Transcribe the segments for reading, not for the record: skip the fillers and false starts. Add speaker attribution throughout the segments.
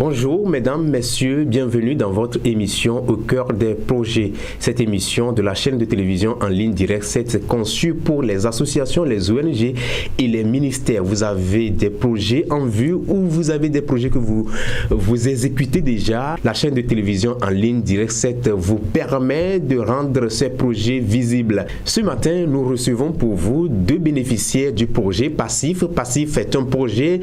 Speaker 1: Bonjour mesdames, messieurs, bienvenue dans votre émission Au cœur des projets. Cette émission de la chaîne de télévision en ligne Direct 7 est conçue pour les associations, les ONG et les ministères. Vous avez des projets en vue ou vous avez des projets que vous exécutez déjà. La chaîne de télévision en ligne Direct 7 vous permet de rendre ces projets visibles. Ce matin, nous recevons pour vous deux bénéficiaires du projet Passif. Passif est un projet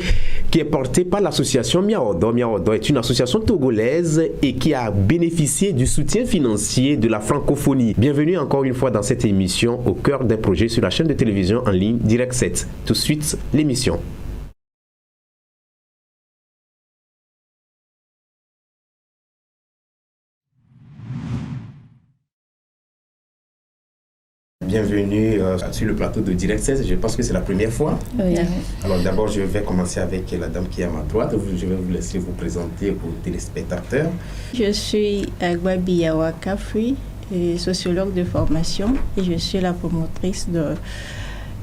Speaker 1: qui est porté par l'association Miaodo. Miaodo est une association togolaise et qui a bénéficié du soutien financier de la francophonie. Bienvenue encore une fois dans cette émission Au cœur des projets sur la chaîne de télévision en ligne Direct 7. Tout de suite, l'émission. Bienvenue sur le plateau de Direct 7. Je pense que c'est la première fois.
Speaker 2: Oui.
Speaker 1: Alors d'abord, je vais commencer avec la dame qui est à ma droite. Je vais vous laisser vous présenter aux téléspectateurs.
Speaker 2: Je suis Agbabi Yawakafri, sociologue de formation, et je suis la promotrice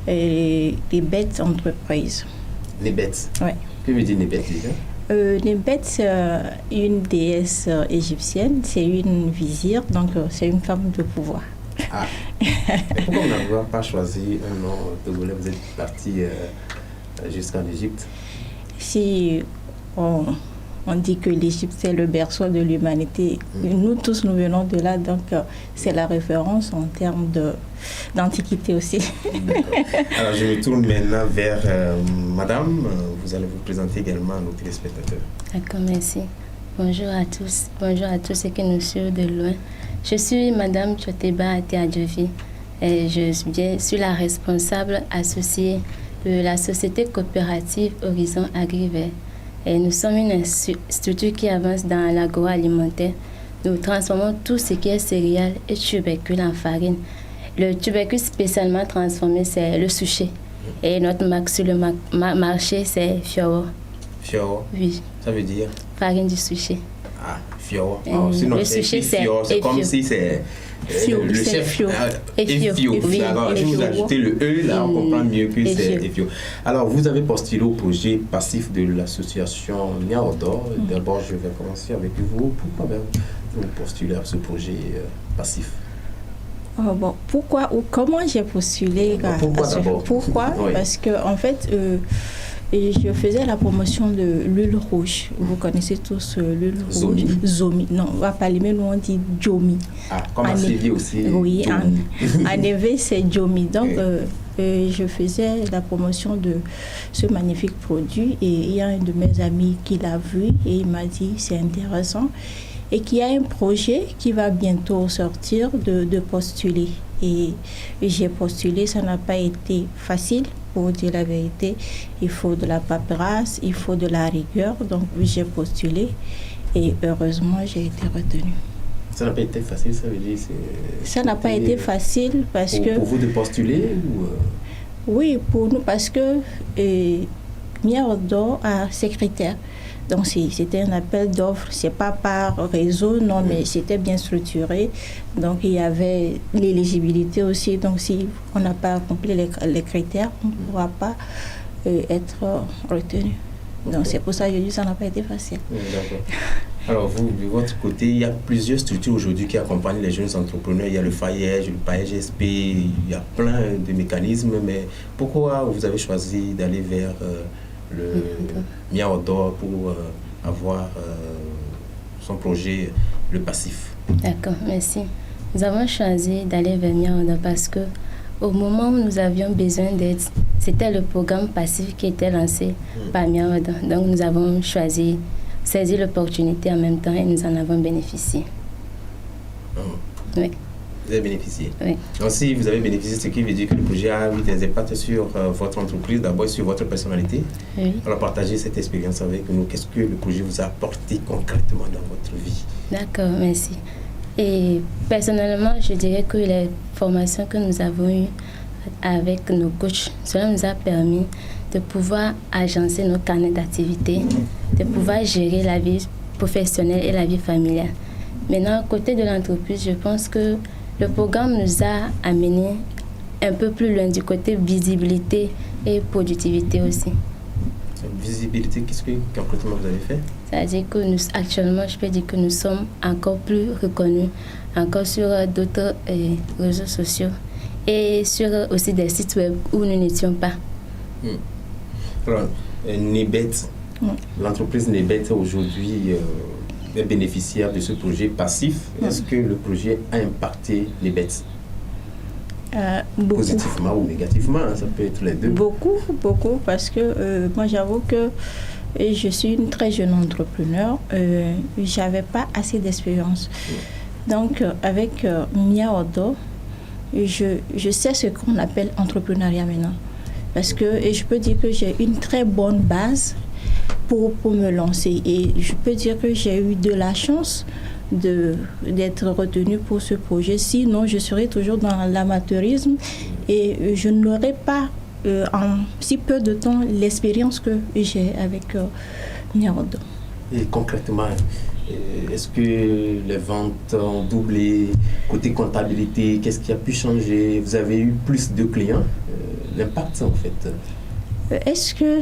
Speaker 2: des bêtes entreprises.
Speaker 1: Les bêtes.
Speaker 2: Oui.
Speaker 1: Que veut dire les bêtes déjà?
Speaker 2: Les bêtes, c'est une déesse égyptienne, c'est une vizir, donc c'est une femme de pouvoir.
Speaker 1: Ah. Et pourquoi vous n'avez pas choisi un nom togolais? Vous êtes parti jusqu'en Égypte.
Speaker 2: Si on dit que l'Égypte c'est le berceau de l'humanité, nous tous nous venons de là, donc c'est la référence en termes d'antiquité aussi.
Speaker 1: D'accord. Alors je me tourne maintenant vers madame. Vous allez vous présenter également à nos téléspectateurs.
Speaker 3: D'accord, merci. Bonjour à tous ceux qui nous suivent de loin. Je suis Madame Choteba Atiadjovi et je suis la responsable associée de la société coopérative Horizon Agrivert. Et nous sommes une structure qui avance dans l'agroalimentaire. Nous transformons tout ce qui est céréales et tubercules en farine. Le tubercule spécialement transformé, c'est le suchet. Et notre marque sur le marché, c'est Fioro.
Speaker 1: Fioro?
Speaker 3: Oui.
Speaker 1: Ça veut dire?
Speaker 3: Farine du suchet.
Speaker 1: Ah, Fioro. Sinon,
Speaker 3: le suchet, c'est
Speaker 1: comme si c'est le chef.
Speaker 2: Efio.
Speaker 1: Efio.
Speaker 2: Oui,
Speaker 1: Alors, si vous ajoutez le E, là, on comprend mieux que c'est Efio. Alors, vous avez postulé au projet Passif de l'association Miaodo. D'abord, je vais commencer avec vous. Pourquoi vous postulez à ce projet Passif?
Speaker 2: Bon, pourquoi ou comment j'ai postulé?
Speaker 1: Pourquoi d'abord?
Speaker 2: Pourquoi?
Speaker 1: Oui.
Speaker 2: Parce que en fait, je faisais la promotion de l'huile rouge. Vous connaissez tous l'huile rouge. Zomi. Non, on va parler, mais nous on dit Jomi.
Speaker 1: Ah, comme à Séville aussi.
Speaker 2: Oui, en effet, c'est Jomi. Donc, je faisais la promotion de ce magnifique produit et il y a un de mes amis qui l'a vu et il m'a dit c'est intéressant et qu'il y a un projet qui va bientôt sortir de postuler. Et j'ai postulé, ça n'a pas été facile. Pour dire la vérité, il faut de la paperasse, il faut de la rigueur. Donc, j'ai postulé et heureusement, j'ai été retenue.
Speaker 1: Ça n'a pas été facile, ça veut dire?
Speaker 2: Ça n'a pas été facile parce que...
Speaker 1: Pour vous de postuler ou
Speaker 2: Oui, pour nous, parce que Miaodo a ses critères. Donc, c'était un appel d'offres. Ce n'est pas par réseau, non, mais c'était bien structuré. Donc, il y avait l'éligibilité aussi. Donc, si on n'a pas accompli les critères, on ne pourra pas être retenu. Donc, c'est pour ça que je dis que ça n'a pas été facile.
Speaker 1: D'accord. Alors, vous, de votre côté, il y a plusieurs structures aujourd'hui qui accompagnent les jeunes entrepreneurs. Il y a le FAIEG, le PAEG SP, il y a plein de mécanismes. Mais pourquoi vous avez choisi d'aller vers le Miaodo pour avoir son projet, le Passif?
Speaker 3: D'accord, merci. Nous avons choisi d'aller vers Miaodo parce que au moment où nous avions besoin d'aide, c'était le programme Passif qui était lancé par Miaodo. Donc nous avons choisi, saisi l'opportunité en même temps et nous en avons bénéficié. Oui.
Speaker 1: Vous avez bénéficié?
Speaker 3: Oui.
Speaker 1: Donc si vous avez bénéficié, ce qui veut dire que le projet a eu des impacts sur votre entreprise, d'abord sur votre personnalité.
Speaker 3: Oui.
Speaker 1: Alors partagez cette expérience avec nous. Qu'est-ce que le projet vous a apporté concrètement dans votre vie?
Speaker 3: D'accord, merci. Et personnellement, je dirais que les formations que nous avons eues avec nos coachs, cela nous a permis de pouvoir agencer nos carnets d'activité, de pouvoir gérer la vie professionnelle et la vie familiale. Maintenant, à côté de l'entreprise, je pense que le programme nous a amené un peu plus loin du côté visibilité et productivité aussi.
Speaker 1: Visibilité, qu'est-ce que concrètement vous avez fait?
Speaker 3: C'est-à-dire que actuellement, je peux dire que nous sommes encore plus reconnus, encore sur d'autres réseaux sociaux et sur aussi des sites web où nous n'étions pas.
Speaker 1: Alors, Nebet, l'entreprise Nebet aujourd'hui est bénéficiaire de ce projet passif. Est-ce que le projet a impacté Nebet positivement ou négativement, ça peut être les deux?
Speaker 2: Beaucoup, parce que moi j'avoue que je suis une très jeune entrepreneur, j'avais pas assez d'expérience. Donc avec Mia Odo, je sais ce qu'on appelle entrepreneuriat maintenant. Parce que et je peux dire que j'ai une très bonne base pour me lancer. Et je peux dire que j'ai eu de la chance d'être retenue pour ce projet. Sinon, je serais toujours dans l'amateurisme et je n'aurais pas en si peu de temps l'expérience que j'ai avec Mia Odo.
Speaker 1: Et concrètement, est-ce que les ventes ont doublé? Côté comptabilité, qu'est-ce qui a pu changer? Vous avez eu plus de clients? L'impact, en fait.
Speaker 2: Est-ce que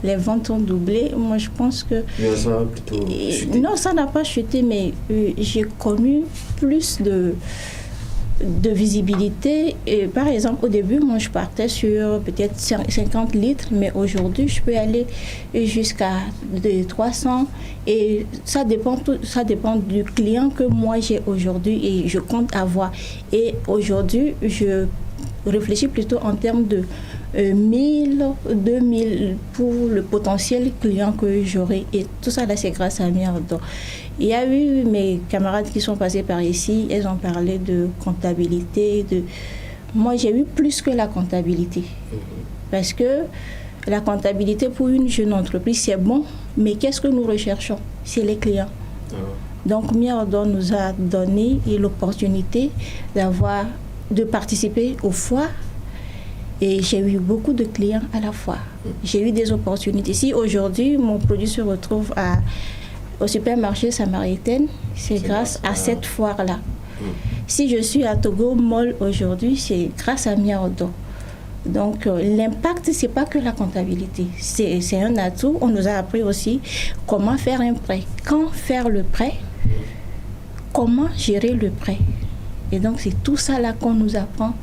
Speaker 2: les ventes ont doublé? Moi, je pense que...
Speaker 1: Mais ça a plutôt chuté.
Speaker 2: Non, ça n'a pas chuté, mais j'ai connu plus de visibilité. Et par exemple, au début, moi, je partais sur peut-être 50 litres, mais aujourd'hui, je peux aller jusqu'à 300. Et ça dépend du client que moi, j'ai aujourd'hui et je compte avoir. Et aujourd'hui, je réfléchis plutôt en termes de 1000, 2000 pour le potentiel client que j'aurai. Et tout ça, là, c'est grâce à Mia Odo. Il y a eu mes camarades qui sont passés par ici, elles ont parlé de comptabilité. Moi, j'ai eu plus que la comptabilité. Parce que la comptabilité pour une jeune entreprise, c'est bon, mais qu'est-ce que nous recherchons? C'est les clients. Donc, Mia Odo nous a donné l'opportunité de participer aux foires. Et j'ai eu beaucoup de clients à la fois. J'ai eu des opportunités. Si aujourd'hui, mon produit se retrouve au supermarché Samaritaine, c'est grâce à cette foire-là. Si je suis à Togo Mall aujourd'hui, c'est grâce à Mia Odo. Donc, l'impact, ce n'est pas que la comptabilité. C'est un atout. On nous a appris aussi comment faire un prêt. Quand faire le prêt, comment gérer le prêt. Et donc, c'est tout ça là qu'on nous apprend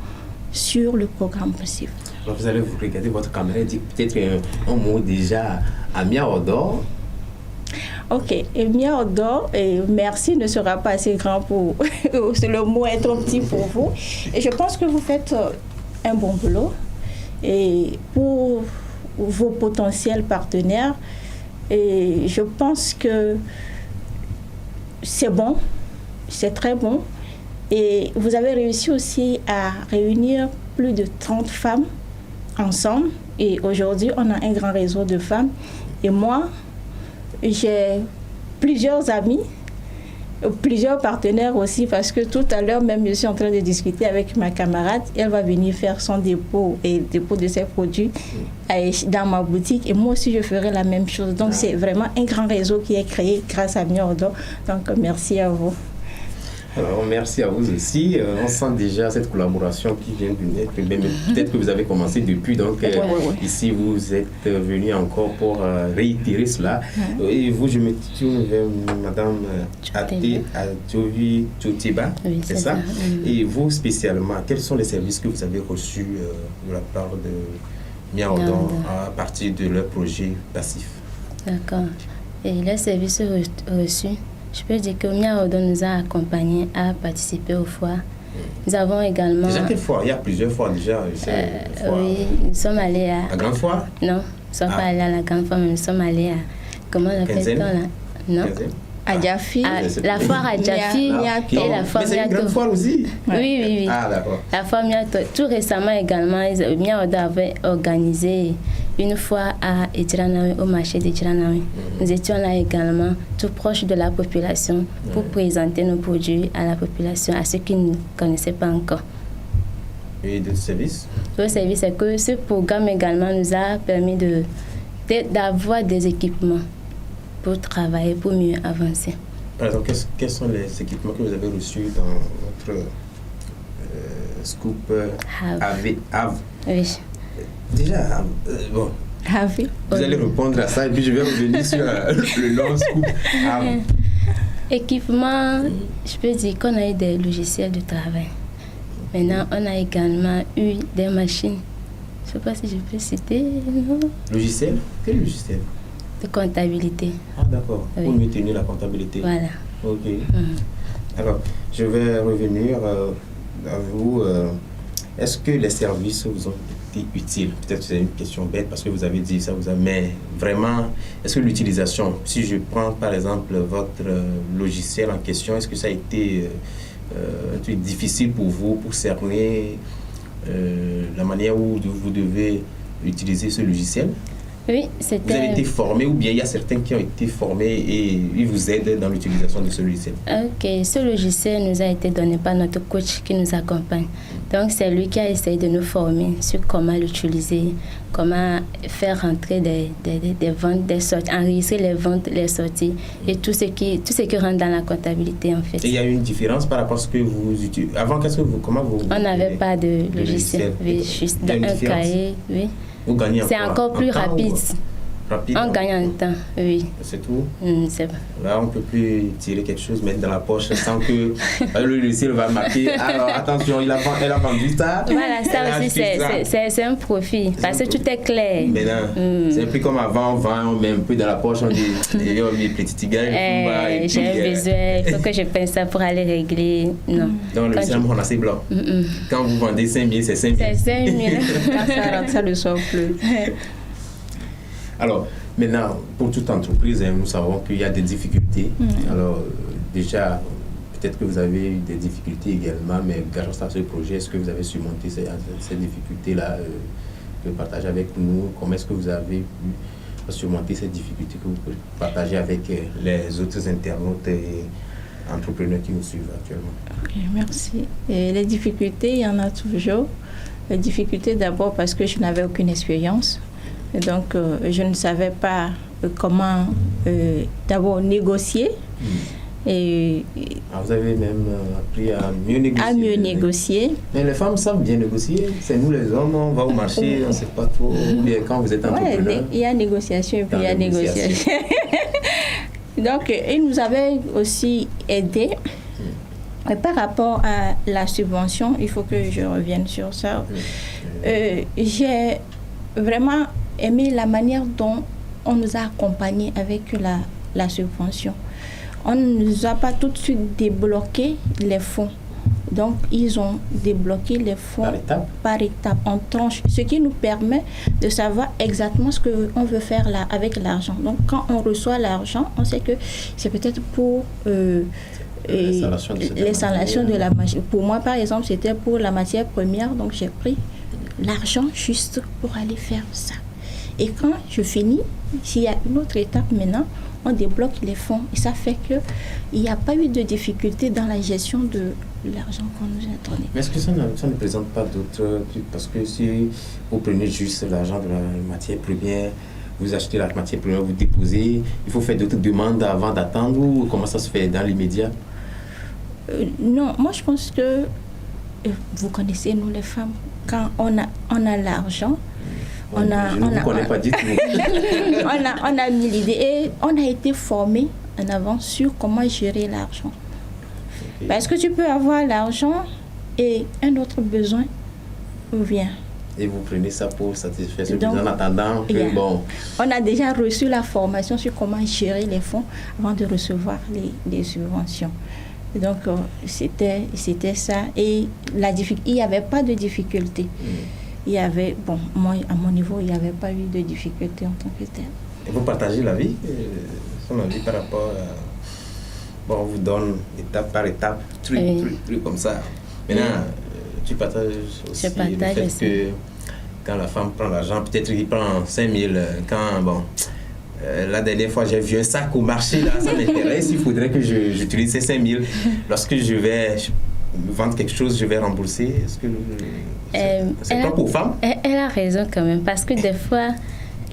Speaker 2: sur le programme passif.
Speaker 1: Alors vous allez vous regarder votre caméra et dire peut-être un mot déjà à Mia Odo.
Speaker 2: Ok, et Mia Odo, merci ne sera pas assez grand pour le mot est trop petit pour vous. Et je pense que vous faites un bon boulot. Et pour vos potentiels partenaires, et je pense que c'est bon, c'est très bon. Et vous avez réussi aussi à réunir plus de 30 femmes ensemble. Et aujourd'hui, on a un grand réseau de femmes. Et moi, j'ai plusieurs amis, plusieurs partenaires aussi, parce que tout à l'heure même, je suis en train de discuter avec ma camarade. Elle va venir faire son dépôt et dépôt de ses produits dans ma boutique. Et moi aussi, je ferai la même chose. Donc, c'est vraiment un grand réseau qui est créé grâce à Mia Odo. Donc, merci à vous.
Speaker 1: Alors, merci à vous aussi. On sent déjà cette collaboration qui vient de naître. Peut-être que vous avez commencé depuis. Donc, ici, vous êtes venu encore pour réitérer cela. Et vous, je me tourne vers Madame Adjovi Tchotiba, c'est ça? Et vous, spécialement, quels sont les services que vous avez reçus de la part de Mia Odo à partir de leur projet passif?
Speaker 3: D'accord. Et les services reçus, je peux dire que Mia Odo nous a accompagnés à participer aux foires. Nous avons également...
Speaker 1: Déjà quelle foire? Il y a plusieurs foires déjà.
Speaker 3: Oui, nous sommes allés à...
Speaker 1: La grande foire?
Speaker 3: Non, nous ne sommes pas allés à la grande foire, mais nous sommes allés à... Comment on appelle ça là? Non.
Speaker 2: À Diafi.
Speaker 3: La foire à Diafi et la foire
Speaker 1: Mais c'est une grande foire aussi?
Speaker 3: Oui.
Speaker 1: Ah, d'accord.
Speaker 3: La foire Miato. Tout récemment également, Mia Odo avait organisé une fois à Edjiranawe, au marché d'Edjiranawe. Nous étions là également, tout proche de la population, pour présenter nos produits à la population, à ceux qui ne connaissaient pas encore.
Speaker 1: Et d'autres services? D'autres
Speaker 3: services, c'est que ce programme également nous a permis d'avoir des équipements pour travailler, pour mieux avancer.
Speaker 1: Par exemple, quels sont les équipements que vous avez reçus dans votre scoop AV?
Speaker 3: Oui.
Speaker 1: Déjà, bon,
Speaker 2: Ah oui.
Speaker 1: Vous allez répondre à ça et puis je vais revenir sur le long scoop.
Speaker 3: Équipement, je peux dire qu'on a eu des logiciels de travail. Maintenant, on a également eu des machines. Je ne sais pas si je peux citer. Non.
Speaker 1: Logiciel? Quel logiciel?
Speaker 3: De comptabilité.
Speaker 1: Ah d'accord,
Speaker 3: Oui.
Speaker 1: Pour mieux tenir la comptabilité.
Speaker 3: Voilà.
Speaker 1: Ok. Alors, je vais revenir à vous. Est-ce que les services vous ont été utiles? Peut-être que c'est une question bête parce que vous avez dit ça, mais vraiment, est-ce que l'utilisation, si je prends par exemple votre logiciel en question, est-ce que ça a été difficile pour vous pour cerner la manière où vous devez utiliser ce logiciel?
Speaker 3: Oui,
Speaker 1: Vous avez été formé ou bien il y a certains qui ont été formés et ils vous aident dans l'utilisation de ce logiciel? Ok,
Speaker 3: ce logiciel nous a été donné par notre coach qui nous accompagne. Donc c'est lui qui a essayé de nous former sur comment l'utiliser, comment faire rentrer des ventes, des sorties, enregistrer les ventes, les sorties et tout ce qui rentre dans la comptabilité en fait. Et
Speaker 1: il y a une différence par rapport à ce que vous utilisez. Avant, comment vous...
Speaker 3: On n'avait pas de logiciel, oui, juste dans un cahier, oui. C'est encore plus rapide. On gagne en temps, oui.
Speaker 1: C'est tout?
Speaker 3: C'est bon.
Speaker 1: Là, on ne peut plus tirer quelque chose, mettre dans la poche sans que le logiciel va marquer. Alors, attention, elle a vendu ça.
Speaker 3: Voilà, ça aussi, c'est un profit. Parce que tout est clair.
Speaker 1: Maintenant, c'est un peu comme avant, on met un peu dans la poche, on dit, les petits gars,
Speaker 3: j'ai un besoin, il faut que je pense ça pour aller régler. Non.
Speaker 1: Donc, le logiciel, on a assez blanc. Quand vous vendez 5 000, c'est 5 000.
Speaker 2: C'est 5 000. Quand ça rentre, ça ne sort plus.
Speaker 1: Alors, maintenant, pour toute entreprise, nous savons qu'il y a des difficultés. Alors, déjà, peut-être que vous avez eu des difficultés également, mais grâce à ce projet, est-ce que vous avez surmonté ces difficultés-là de partager avec nous? Comment est-ce que vous avez pu surmonter ces difficultés que vous pouvez partager avec les autres internautes et entrepreneurs qui nous suivent actuellement?
Speaker 2: Okay, merci. Et les difficultés, il y en a toujours. Les difficultés d'abord parce que je n'avais aucune expérience. Et donc, je ne savais pas comment d'abord négocier. Et
Speaker 1: vous avez même appris à mieux négocier.
Speaker 2: À mieux négocier.
Speaker 1: Mais les femmes savent bien négocier. C'est nous les hommes, on va au marché, on ne sait pas trop. Ou bien quand vous êtes entrepreneur.
Speaker 2: Ouais, il y a négociation et puis il y a négociation. Donc, ils nous avaient aussi aidés. Et par rapport à la subvention, il faut que je revienne sur ça. J'ai vraiment aimé la manière dont on nous a accompagnés avec la subvention. On ne nous a pas tout de suite débloqué les fonds. Donc, ils ont débloqué les fonds par étape, en tranches, ce qui nous permet de savoir exactement ce qu'on veut faire là, avec l'argent. Donc, quand on reçoit l'argent, on sait que c'est peut-être pour l'installation de la machine. Pour moi, par exemple, c'était pour la matière première, donc j'ai pris l'argent juste pour aller faire ça. Et quand je finis, s'il y a une autre étape maintenant, on débloque les fonds. Et ça fait qu'il n'y a pas eu de difficulté dans la gestion de l'argent qu'on nous a donné.
Speaker 1: Mais est-ce que ça ne présente pas d'autres trucs? Parce que si vous prenez juste l'argent de la matière première, vous achetez la matière première, vous déposez, il faut faire d'autres demandes avant d'attendre ou comment ça se fait dans l'immédiat?
Speaker 2: Non, moi je pense que vous connaissez, nous les femmes, quand on a l'argent, on a mis l'idée et on a été formé en avance sur comment gérer l'argent. Okay. Parce que tu peux avoir l'argent et un autre besoin vient.
Speaker 1: Et vous prenez ça pour satisfaire ce besoin en attendant que bon.
Speaker 2: On a déjà reçu la formation sur comment gérer les fonds avant de recevoir les subventions. Donc c'était ça et il n'y avait pas de difficulté. Il y avait, moi à mon niveau, il n'y avait pas eu de difficulté en tant que tel.
Speaker 1: Et vous partagez la vie, son avis par rapport à... Bon, on vous donne étape par étape, truc comme ça. Maintenant, tu partages aussi le fait que quand la femme prend l'argent, peut-être qu'il prend 5 000, quand, la dernière fois, j'ai vu un sac au marché, là, ça m'intéresse, il faudrait que j'utilise ces 5 000. Lorsque je vais vendre quelque chose, je vais rembourser. Est-ce que c'est pas pour femmes?
Speaker 3: Elle a raison quand même, parce que des fois,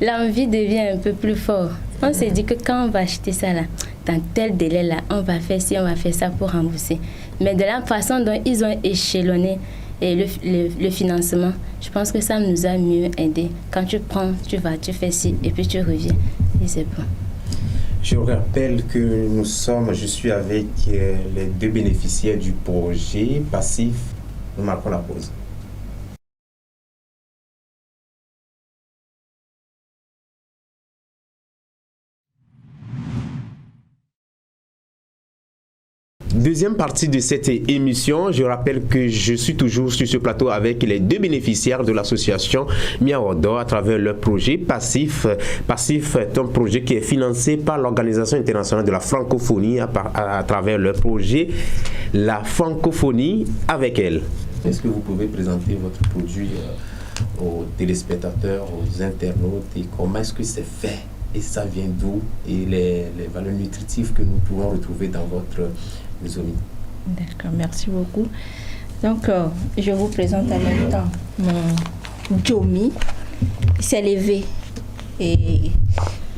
Speaker 3: l'envie devient un peu plus forte. On se dit que quand on va acheter ça là, dans tel délai là, on va faire ci, on va faire ça pour rembourser. Mais de la façon dont ils ont échelonné et le financement. Je pense que ça nous a mieux aidé. Quand tu prends, tu vas, tu fais ci et puis tu reviens. Et c'est bon.
Speaker 1: Je rappelle que je suis avec les 2 bénéficiaires du projet passif. Nous marquons la pause. Deuxième partie de cette émission, je rappelle que je suis toujours sur ce plateau avec les 2 bénéficiaires de l'association Miaodo à travers leur projet Passif. Passif est un projet qui est financé par l'Organisation internationale de la francophonie à travers leur projet La francophonie avec elle. Est-ce que vous pouvez présenter votre produit aux téléspectateurs, aux internautes et comment est-ce que c'est fait? Et ça vient d'où? Et les valeurs nutritives que nous pouvons retrouver dans votre Zomi.
Speaker 2: D'accord, merci beaucoup. Donc, je vous présente en même temps mon Jomi. C'est levé. Et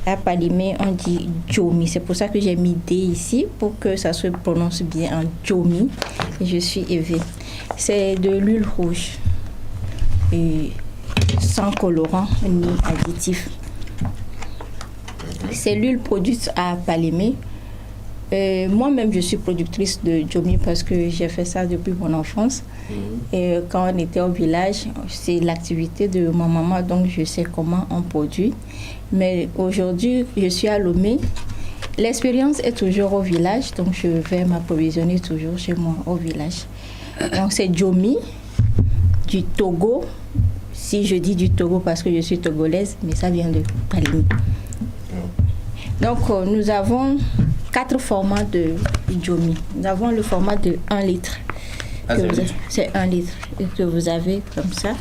Speaker 2: à Palimé, on dit Jomi. C'est pour ça que j'ai mis D ici, pour que ça se prononce bien en Jomi. Et je suis Evie. C'est de l'huile rouge. Et sans colorant ni additif. C'est l'huile produite à Palimé. Moi-même, je suis productrice de Jomi parce que j'ai fait ça depuis mon enfance. Et quand on était au village, c'est l'activité de ma maman, donc je sais comment on produit. Mais aujourd'hui, je suis à Lomé. L'expérience est toujours au village, donc je vais m'approvisionner toujours chez moi au village. Donc c'est Jomi du Togo. Si je dis du Togo parce que je suis togolaise, mais ça vient de Palimé. Donc nous avons 4 formats de Jomi. Nous avons le format de 1 litre. C'est 1 litre que vous avez comme ça.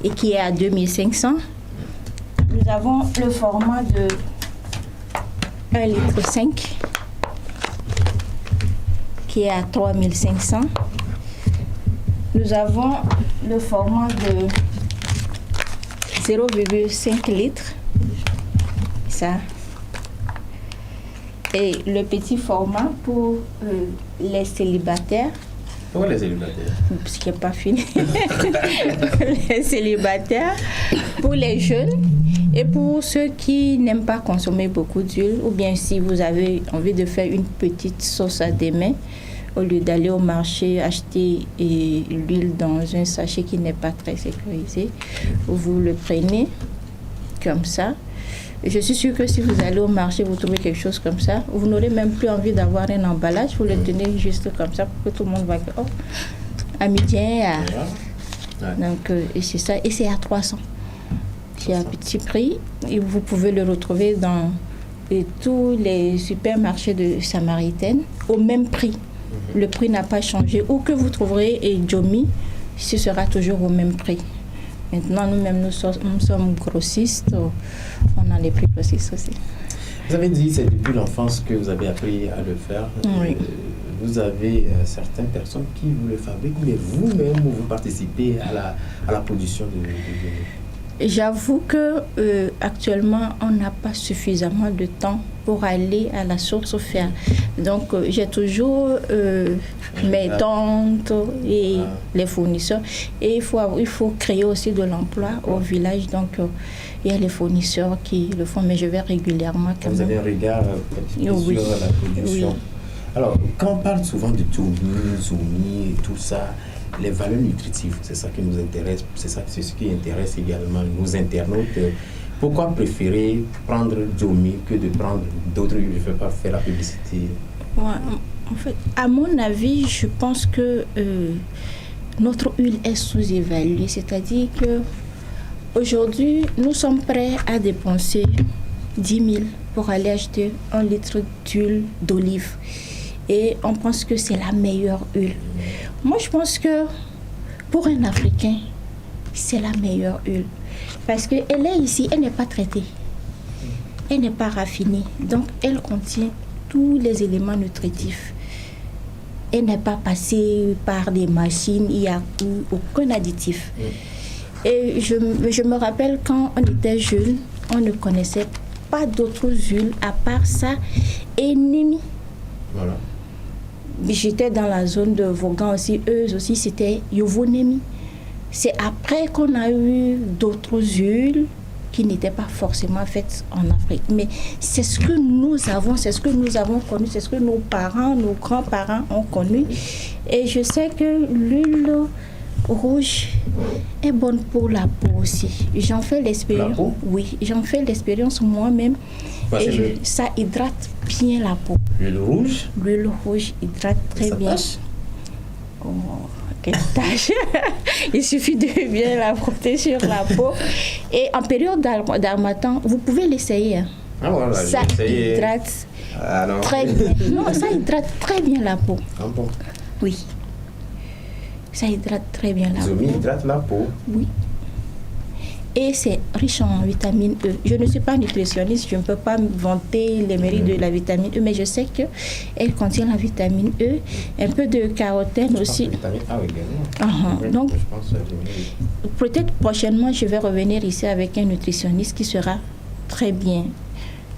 Speaker 2: Et qui est à 2500. Nous avons le format de 1 litre 5 qui est à 3500. Nous avons le format de 0,5 litres. Ça. Et le petit format pour les célibataires.
Speaker 1: Pourquoi les célibataires?
Speaker 2: Parce qu'il n'est pas fini. Les célibataires, pour les jeunes et pour ceux qui n'aiment pas consommer beaucoup d'huile, ou bien si vous avez envie de faire une petite sauce à des mains, au lieu d'aller au marché acheter l'huile dans un sachet qui n'est pas très sécurisé, vous le prenez comme ça. Je suis sûre que si vous allez au marché, vous trouvez quelque chose comme ça, vous n'aurez même plus envie d'avoir un emballage, vous le tenez juste comme ça pour que tout le monde va dire, oh, à midi, donc et c'est ça, et c'est à 300. C'est à petit prix, et vous pouvez le retrouver dans tous les supermarchés de Samaritaine au même prix. Le prix n'a pas changé. Où que vous trouverez Jomi, ce sera toujours au même prix. Maintenant, nous-mêmes, nous sommes grossistes. On a les plus grossistes aussi.
Speaker 1: Vous avez dit que c'est depuis l'enfance que vous avez appris à le faire.
Speaker 2: Oui.
Speaker 1: Vous avez certaines personnes qui vous le fabriquent, mais vous-même, vous participez à la production de
Speaker 2: J'avoue que actuellement, on n'a pas suffisamment de temps pour aller à la source faire. Donc, j'ai toujours mes tantes et les fournisseurs. Et il faut créer aussi de l'emploi au village. Donc, il y a les fournisseurs qui le font, mais je vais régulièrement.
Speaker 1: Vous avez un regard sur la production. Oui. Alors, quand on parle souvent de Zomi et tout ça, les valeurs nutritives, c'est ça qui nous intéresse, c'est ce qui intéresse également nos internautes. Pourquoi préférer prendre Jomi que de prendre d'autres huiles? Je ne vais pas faire la publicité.
Speaker 2: Ouais, en fait, à mon avis, je pense que notre huile est sous-évaluée. C'est-à-dire que aujourd'hui, nous sommes prêts à dépenser 10 000 pour aller acheter 1 litre d'huile d'olive. Et on pense que c'est la meilleure huile. Moi, je pense que pour un Africain, c'est la meilleure huile. Parce qu'elle est ici, elle n'est pas traitée. Elle n'est pas raffinée. Donc, elle contient tous les éléments nutritifs. Elle n'est pas passée par des machines, il n'y a aucun additif. Et je me rappelle quand on était jeune, on ne connaissait pas d'autres huiles à part ça, Ennemi.
Speaker 1: Voilà.
Speaker 2: j'étais dans la zone de Vaughan aussi. Eux aussi, c'était Yovonemi. C'est après qu'on a eu d'autres huiles qui n'étaient pas forcément faites en Afrique. Mais c'est ce que nous avons connu, c'est ce que nos parents, nos grands-parents ont connu. Et je sais que l'huile rouge est bonne pour la peau aussi. J'en fais l'expérience. Oui, j'en fais l'expérience moi-même. Et ça hydrate bien la peau.
Speaker 1: L'huile rouge?
Speaker 2: L'huile rouge hydrate très bien.
Speaker 1: Tâche?
Speaker 2: Oh, quelle tâche! Il suffit de bien la frotter sur la peau. Et en période d'harmattan, vous pouvez l'essayer. Hein.
Speaker 1: Ah voilà,
Speaker 2: ça hydrate très bien. Non, ça hydrate très bien la peau.
Speaker 1: Ah bon?
Speaker 2: Oui. Ça hydrate très bien la peau.
Speaker 1: Zomi hydrate la peau?
Speaker 2: Oui. Et c'est riche en vitamine E. Je ne suis pas nutritionniste, je ne peux pas vanter les mérites de la vitamine E, mais je sais qu'elle contient la vitamine E, un peu de carotène aussi.
Speaker 1: Ah oui, bien.
Speaker 2: Donc, peut-être prochainement, je vais revenir ici avec un nutritionniste qui sera très bien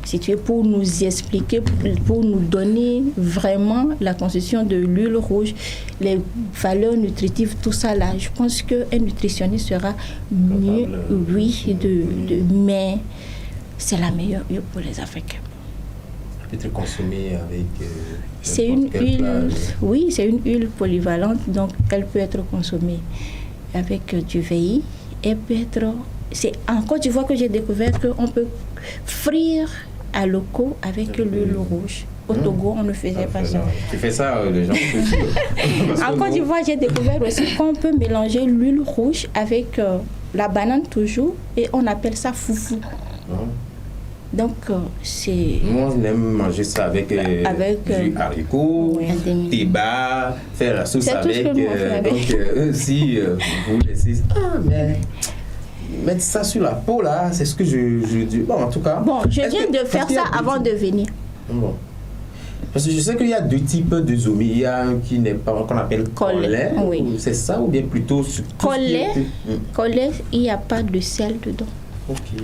Speaker 2: situé pour nous expliquer, pour nous donner vraiment la constitution de l'huile rouge, les valeurs nutritives, tout ça là. Je pense qu'un nutritionniste sera mieux, oui, mais c'est la meilleure huile pour les Africains.
Speaker 1: Peut être consommée avec...
Speaker 2: c'est une huile, oui, c'est une huile polyvalente, donc elle peut être consommée avec du VI. Elle peut être... C'est en Côte d'Ivoire que j'ai découvert qu'on peut frire à l'eau avec l'huile rouge. Au Togo, on ne faisait pas ça.
Speaker 1: Tu fais ça, les gens
Speaker 2: En Côte d'Ivoire, j'ai découvert aussi qu'on peut mélanger l'huile rouge avec la banane toujours, et on appelle ça foufou. Donc, c'est...
Speaker 1: Moi, on aime manger ça avec du haricot, téba, faire la sauce avec. Donc, eux aussi, vous laissez... Ah, mais... Mettre ça sur la peau, là, c'est ce que je dis. Bon, en tout cas...
Speaker 2: Bon, je viens de faire ça avant de venir.
Speaker 1: Bon. Parce que je sais qu'il y a deux types de zomi. Il y a un qui n'est pas, qu'on appelle collet.
Speaker 2: Oui.
Speaker 1: C'est ça, ou bien plutôt...
Speaker 2: Collet, il n'y a pas de sel dedans.
Speaker 1: Ok.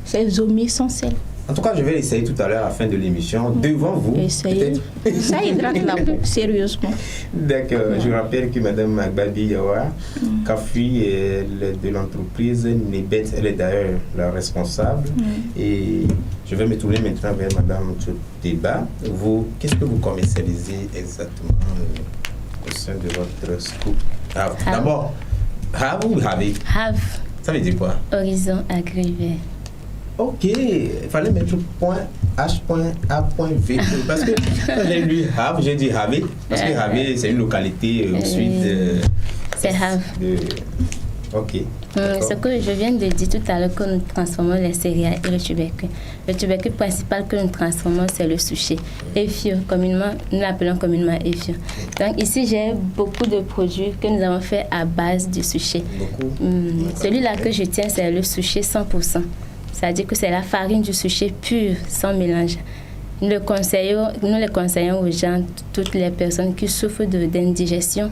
Speaker 2: C'est zomi sans sel.
Speaker 1: En tout cas, je vais l'essayer tout à l'heure à la fin de l'émission, devant vous.
Speaker 2: Essayez. Ça hydrate la peau, sérieusement.
Speaker 1: D'accord. Je rappelle que Mme Magbabi Yawa Kafui est de l'entreprise Nebet. Elle est d'ailleurs la responsable. Et je vais me tourner maintenant vers Mme Tchoteba. Vous, qu'est-ce que vous commercialisez exactement au sein de votre scoop? D'abord, have ou have?
Speaker 3: Have.
Speaker 1: Ça veut dire quoi?
Speaker 3: Horizon Agri-Vert.
Speaker 1: Ok, il fallait mettre point H.A.V. Parce que quand j'ai lu Have, j'ai dit Have. Parce que Have, c'est une localité au sud de...
Speaker 3: C'est Have.
Speaker 1: Ok.
Speaker 3: Ce que je viens de dire tout à l'heure, que nous transformons les céréales et le tubercule. Le tubercule principal que nous transformons, c'est le souché. Efio, communément, nous l'appelons communément Efio. Donc ici, j'ai beaucoup de produits que nous avons fait à base du souché. Celui-là que je tiens, c'est le souché 100%. C'est-à-dire que c'est la farine du souché pure, sans mélange. Nous le conseillons aux gens, toutes les personnes qui souffrent d'indigestion.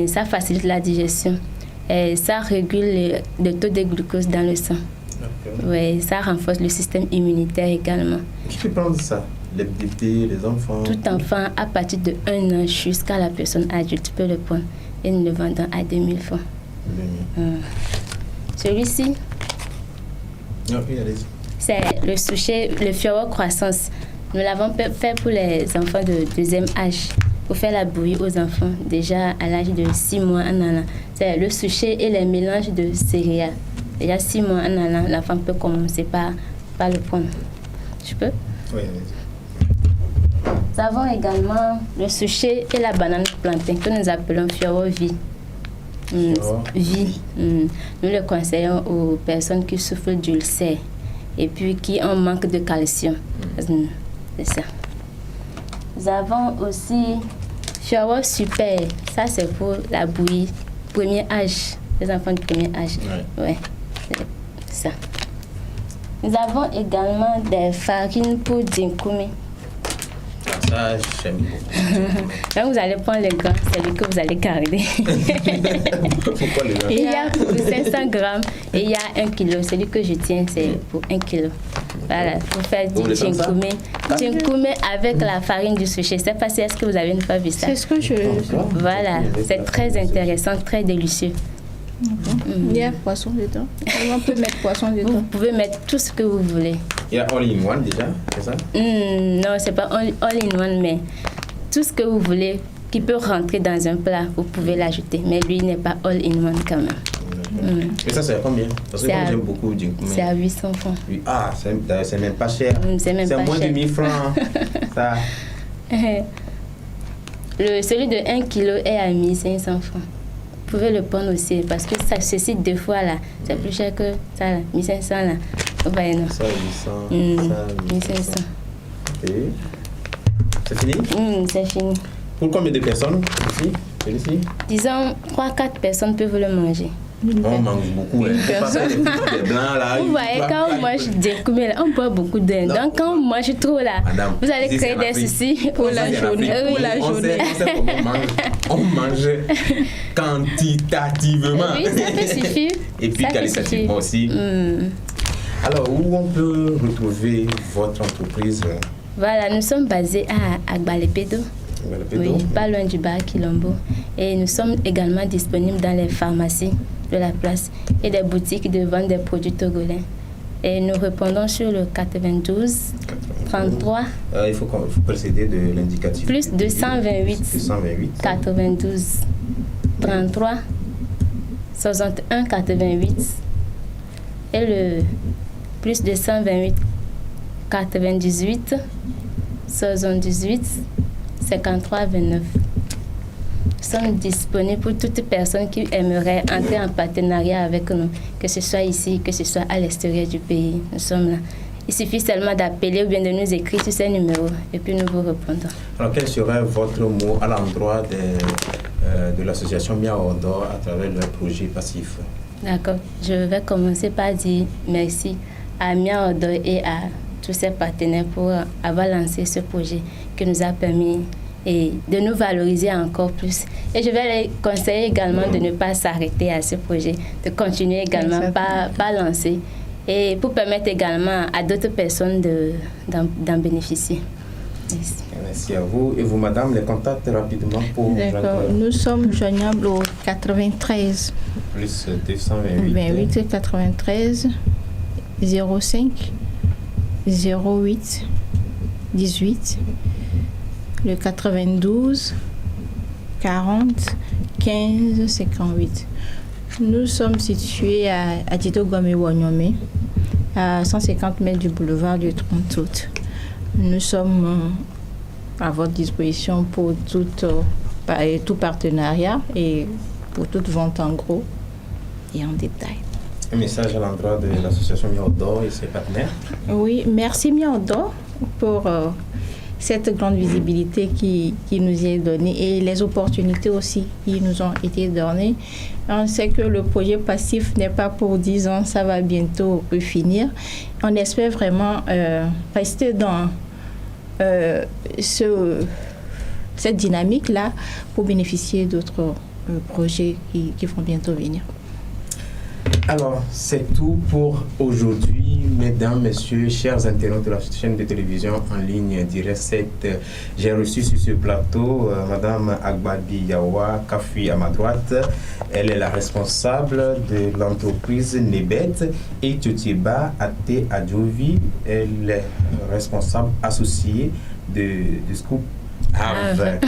Speaker 3: Ça facilite la digestion. Et ça régule le taux de glucose dans le sang. Ouais, ça renforce le système immunitaire également.
Speaker 1: Qui peut prendre ça? Les bébés, les enfants?
Speaker 3: Tout enfant, à partir de 1 an jusqu'à la personne adulte, peut le prendre. Et nous le vendons à 2000 francs. Celui-ci, c'est le souché, le Fioro Croissance. Nous l'avons fait pour les enfants de 2e âge, pour faire la bouillie aux enfants, déjà à l'âge de 6 mois en allant. C'est le souché et les mélanges de céréales. Déjà 6 mois en allant, l'enfant peut commencer par le prendre. Tu peux?
Speaker 1: Oui,
Speaker 3: Nous avons également le souché et la banane plantain que nous appelons Fioro Vie. Vie. Nous le conseillons aux personnes qui souffrent d'ulcères et puis qui ont manque de calcium. C'est ça. Nous avons aussi Fioro Super. Ça, c'est pour la bouillie. Premier âge. Les enfants du premier âge. Ouais. C'est ça. Nous avons également des farines pour Dinkoumi.
Speaker 1: Ça, j'aime beaucoup.
Speaker 3: Donc, vous allez prendre le grand, celui que vous allez garder.
Speaker 1: Pourquoi le grand?
Speaker 3: Il y a pour 500 grammes et il y a 1 kilo. Celui que je tiens, c'est pour 1 kilo. Voilà, pour faire du chinkume. Chinkume avec la farine du sushi. Je ne sais pas si est-ce que vous avez une fois vu ça.
Speaker 2: C'est ce que je...
Speaker 3: Voilà, c'est très intéressant, très délicieux.
Speaker 2: Il y a poisson dedans. On peut mettre poisson dedans.
Speaker 3: Vous pouvez mettre tout ce que vous voulez.
Speaker 1: Il y a all-in-one déjà, c'est ça?
Speaker 3: Non, c'est pas all-in-one, mais tout ce que vous voulez qui peut rentrer dans un plat, vous pouvez l'ajouter. Mais lui, il n'est pas all-in-one quand même.
Speaker 1: Et ça, c'est à combien? Parce que moi, j'aime beaucoup du chinkume.
Speaker 3: C'est à 800 francs.
Speaker 1: Ah, c'est même pas cher.
Speaker 3: C'est même pas
Speaker 1: moins
Speaker 3: cher.
Speaker 1: de 1000 francs. Ça.
Speaker 3: Celui de 1 kg est à 1500 francs. Vous pouvez le prendre aussi parce que ça, ceci deux fois là, c'est plus cher que ça là, 1500 là. Vous voyez, non?
Speaker 1: Ça, 800. Ça,
Speaker 3: 1500.
Speaker 1: Et c'est fini?
Speaker 3: C'est fini.
Speaker 1: Pour combien de personnes ici?
Speaker 3: Disons 3-4 personnes peuvent le manger.
Speaker 1: On mange beaucoup. Hein. Faut pas faire des blancs là.
Speaker 3: Vous voyez, quand on mange des coumés là, on boit beaucoup d'air. Donc quand on mange trop là,
Speaker 1: Madame,
Speaker 3: vous allez créer des soucis pour la journée.
Speaker 1: On mange quantitativement.
Speaker 3: Oui, ça peut suffire.
Speaker 1: Et puis qualitativement aussi. Alors, où on peut retrouver votre entreprise?
Speaker 3: Voilà, nous sommes basés à Agbalepedo. Oui, pas loin du bar Quilombo. Et nous sommes également disponibles dans les pharmacies de la place et des boutiques de vente des produits togolais. Et nous répondons sur le 92 33.
Speaker 1: Il faut précéder de l'indicatif.
Speaker 3: Plus 228 92 33 61 88. Et le plus 228 98 78 53 29. Nous sommes disponibles pour toute personne qui aimerait entrer en partenariat avec nous, que ce soit ici, que ce soit à l'extérieur du pays. Nous sommes là. Il suffit seulement d'appeler ou bien de nous écrire sur ces numéros et puis nous vous répondrons. Alors,
Speaker 1: quel serait votre mot à l'endroit de l'association Miaodo à travers leur projet passif?
Speaker 3: D'accord. Je vais commencer par dire merci à Miaodo et à tous ses partenaires pour avoir lancé ce projet qui nous a permis de nous valoriser encore plus. Et je vais les conseiller également de ne pas s'arrêter à ce projet, de continuer également par lancer et pour permettre également à d'autres personnes d'en bénéficier. Merci.
Speaker 1: Merci à vous. Et vous, madame, les contacts rapidement pour...
Speaker 2: D'accord. Nous sommes joignables au 93.
Speaker 1: Plus 228.
Speaker 2: 28 93 05 08 18. Le 92 40 15 58. Nous sommes situés à Tito Gomé-Wanyomé, à 150 mètres du boulevard du 30 août. Nous sommes à votre disposition pour tout partenariat et pour toute vente en gros et en détail.
Speaker 1: Un message à l'endroit de l'association Miaodo et ses partenaires? Oui,
Speaker 2: merci Miaodo pour cette grande visibilité qui nous est donnée et les opportunités aussi qui nous ont été données. On sait que le projet passif n'est pas pour 10 ans, ça va bientôt finir. On espère vraiment rester dans cette dynamique-là pour bénéficier d'autres projets qui vont bientôt venir.
Speaker 1: Alors, c'est tout pour aujourd'hui, mesdames, messieurs, chers internautes de la chaîne de télévision en ligne Direct. J'ai reçu sur ce plateau Madame Agbabi Yawa Kafui à ma droite. Elle est la responsable de l'entreprise Nebet et Tiotiba Ate Adjovi. Elle est responsable associée de Scoop Have.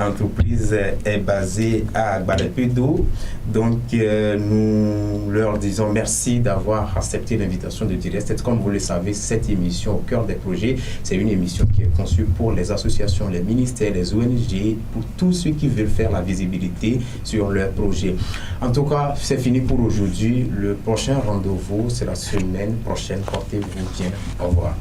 Speaker 1: Entreprise est basée à Agbalepedo. Donc, nous leur disons merci d'avoir accepté l'invitation de Direct. Comme vous le savez, cette émission au cœur des projets, c'est une émission qui est conçue pour les associations, les ministères, les ONG, pour tous ceux qui veulent faire la visibilité sur leurs projets. En tout cas, c'est fini pour aujourd'hui. Le prochain rendez-vous, c'est la semaine prochaine. Portez-vous bien. Au revoir.